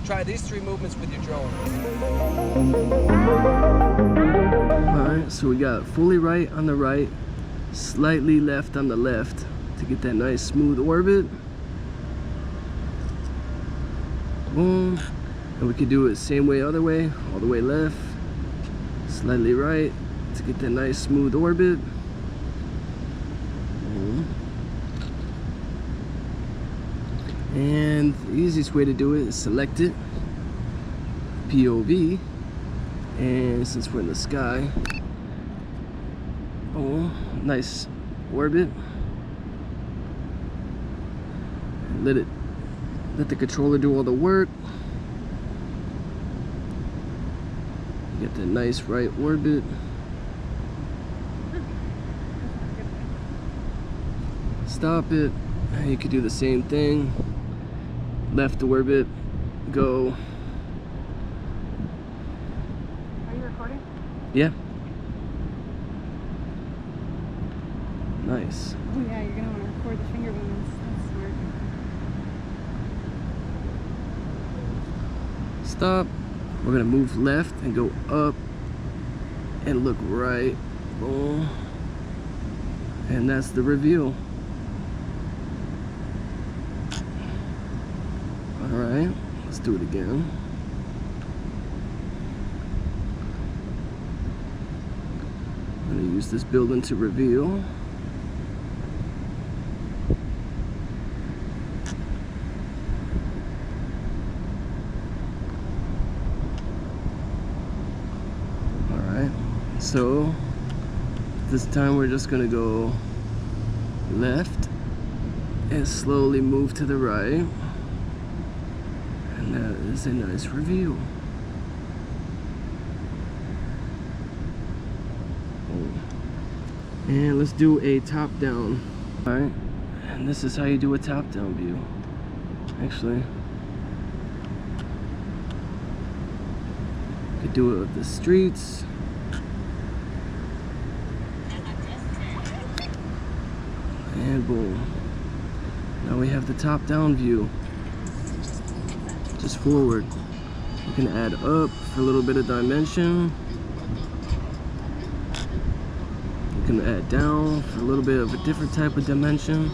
try these 3 movements with your drone. Alright, so we got fully right on the right, slightly left on the left to get that nice smooth orbit. Boom. And we could do it the same way other way, all the way left, slightly right to get that nice smooth orbit. Boom. And the easiest way to do it is select it, POV, and since we're in the sky, oh, nice orbit. Let the controller do all the work. You get the nice right orbit. Stop it. You could do the same thing. Left orbit, go. Are you recording? Yeah. Nice. Oh yeah, you're gonna want to record the finger movements. That's smart. Stop. We're gonna move left and go up and look right. Boom. And that's the reveal. Alright, let's do it again. I'm gonna use this building to reveal. Alright, so this time we're just gonna go left and slowly move to the right. And that is a nice reveal. And let's do a top down. Alright, and this is how you do a top down view. Actually, you could do it with the streets. And boom. Now we have the top down view. Just forward. You can add up for a little bit of dimension. You can add down for a little bit of a different type of dimension.